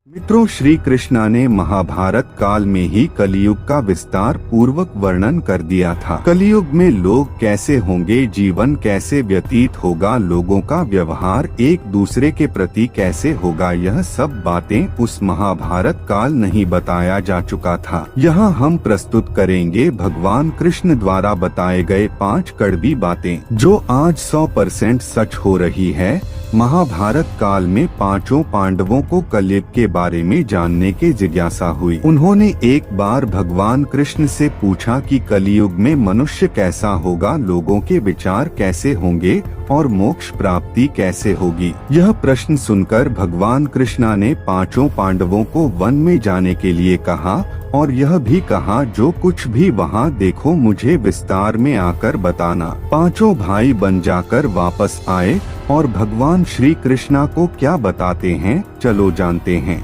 मित्रों, श्री कृष्णा ने महाभारत काल में ही कलियुग का विस्तार पूर्वक वर्णन कर दिया था। कलियुग में लोग कैसे होंगे, जीवन कैसे व्यतीत होगा, लोगों का व्यवहार एक दूसरे के प्रति कैसे होगा, यह सब बातें उस महाभारत काल नहीं बताया जा चुका था। यहाँ हम प्रस्तुत करेंगे भगवान कृष्ण द्वारा बताए गए 5 कड़वी बातें जो आज 100% सच हो रही है। महाभारत काल में 5 पांडवों को कलयुग के बारे में जानने की जिज्ञासा हुई। उन्होंने एक बार भगवान कृष्ण से पूछा कि कलियुग में मनुष्य कैसा होगा, लोगों के विचार कैसे होंगे और मोक्ष प्राप्ति कैसे होगी। यह प्रश्न सुनकर भगवान कृष्णा ने 5 पांडवों को वन में जाने के लिए कहा और यह भी कहा, जो कुछ भी वहाँ देखो मुझे विस्तार में आकर बताना। 5 भाई बन जाकर वापस आए और भगवान श्री कृष्णा को क्या बताते हैं, चलो जानते हैं।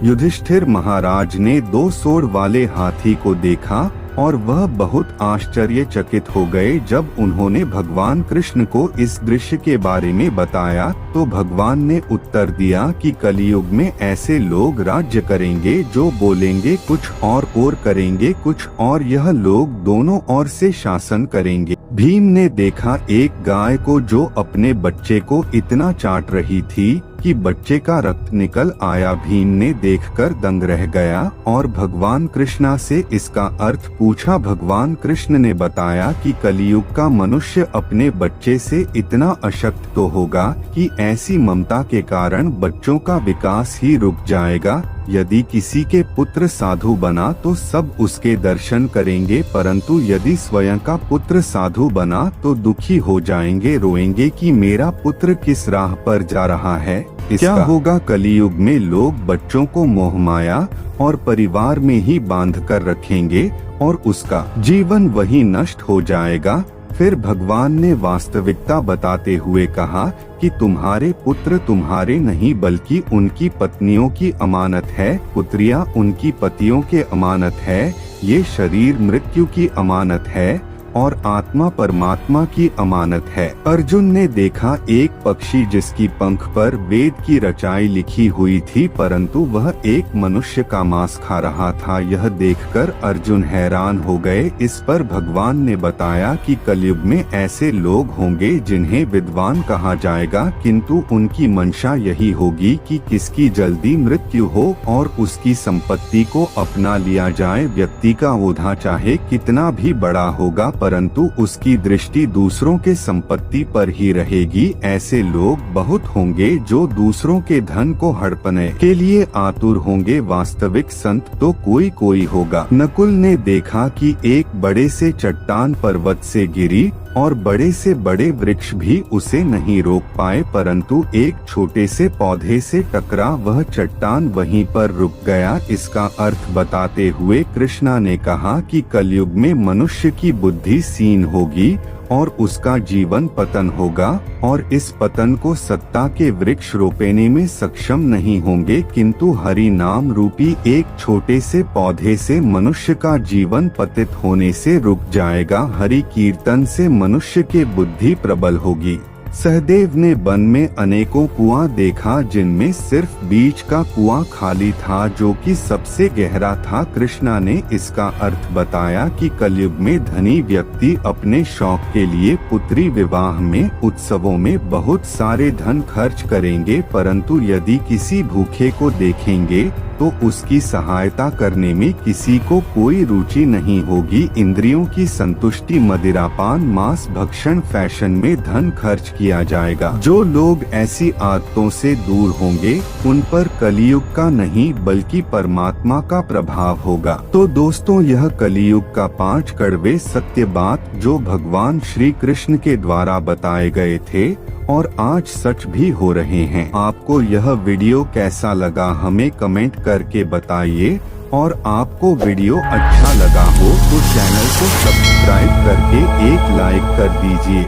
युधिष्ठिर महाराज ने 2 सूंड वाले हाथी को देखा और वह बहुत आश्चर्यचकित हो गए। जब उन्होंने भगवान कृष्ण को इस दृश्य के बारे में बताया तो भगवान ने उत्तर दिया कि कलियुग में ऐसे लोग राज्य करेंगे जो बोलेंगे कुछ और करेंगे कुछ और, यह लोग दोनों ओर से शासन करेंगे। भीम ने देखा एक गाय को जो अपने बच्चे को इतना चाट रही थी कि बच्चे का रक्त निकल आया। भीम ने देखकर दंग रह गया और भगवान कृष्णा से इसका अर्थ पूछा। भगवान कृष्ण ने बताया कि कलियुग का मनुष्य अपने बच्चे से इतना अशक्त तो होगा कि ऐसी ममता के कारण बच्चों का विकास ही रुक जाएगा। यदि किसी के पुत्र साधु बना तो सब उसके दर्शन करेंगे, परंतु यदि स्वयं का पुत्र साधु बना तो दुखी हो जाएंगे, रोएंगे कि मेरा पुत्र किस राह पर जा रहा है। क्या होगा, कलियुग में लोग बच्चों को मोहमाया और परिवार में ही बांध कर रखेंगे और उसका जीवन वही नष्ट हो जाएगा। फिर भगवान ने वास्तविकता बताते हुए कहा कि तुम्हारे पुत्र तुम्हारे नहीं बल्कि उनकी पत्नियों की अमानत है, पुत्रियां उनकी पतियों के अमानत है, ये शरीर मृत्यु की अमानत है और आत्मा परमात्मा की अमानत है। अर्जुन ने देखा एक पक्षी जिसकी पंख पर वेद की रचाई लिखी हुई थी, परंतु वह एक मनुष्य का मांस खा रहा था। यह देखकर अर्जुन हैरान हो गए। इस पर भगवान ने बताया कि कलयुग में ऐसे लोग होंगे जिन्हें विद्वान कहा जाएगा, किंतु उनकी मंशा यही होगी कि किसकी जल्दी मृत्यु हो और उसकी संपत्ति को अपना लिया जाए। व्यक्ति का ओझा चाहे कितना भी बड़ा होगा, परंतु उसकी दृष्टि दूसरों के संपत्ति पर ही रहेगी। ऐसे लोग बहुत होंगे जो दूसरों के धन को हड़पने के लिए आतुर होंगे। वास्तविक संत तो कोई कोई होगा। नकुल ने देखा कि एक बड़े से चट्टान पर्वत से गिरी और बड़े से बड़े वृक्ष भी उसे नहीं रोक पाए, परंतु एक छोटे से पौधे से टकरा वह चट्टान वहीं पर रुक गया। इसका अर्थ बताते हुए कृष्णा ने कहा कि कलयुग में मनुष्य की बुद्धि क्षीण होगी और उसका जीवन पतन होगा और इस पतन को सत्ता के वृक्ष रोपने में सक्षम नहीं होंगे, किंतु हरि नाम रूपी एक छोटे से पौधे से मनुष्य का जीवन पतित होने से रुक जाएगा। हरि कीर्तन से मनुष्य के बुद्धि प्रबल होगी। सहदेव ने वन में अनेकों कुआं देखा जिनमें सिर्फ बीच का कुआं खाली था जो कि सबसे गहरा था। कृष्णा ने इसका अर्थ बताया कि कलयुग में धनी व्यक्ति अपने शौक के लिए पुत्री विवाह में उत्सवों में बहुत सारे धन खर्च करेंगे, परंतु यदि किसी भूखे को देखेंगे तो उसकी सहायता करने में किसी को कोई रुचि नहीं होगी। इंद्रियों की संतुष्टि, मदिरापान, मांस भक्षण, फैशन में धन खर्च किया जाएगा। जो लोग ऐसी आदतों से दूर होंगे उन पर कलियुग का नहीं बल्कि परमात्मा का प्रभाव होगा। तो दोस्तों, यह कलियुग का 5 कड़वे सत्य बात जो भगवान श्री कृष्ण के द्वारा बताए गए थे और आज सच भी हो रहे हैं। आपको यह वीडियो कैसा लगा हमें कमेंट करके बताइए और आपको वीडियो अच्छा लगा हो तो चैनल को सब्सक्राइब करके एक लाइक कर दीजिए।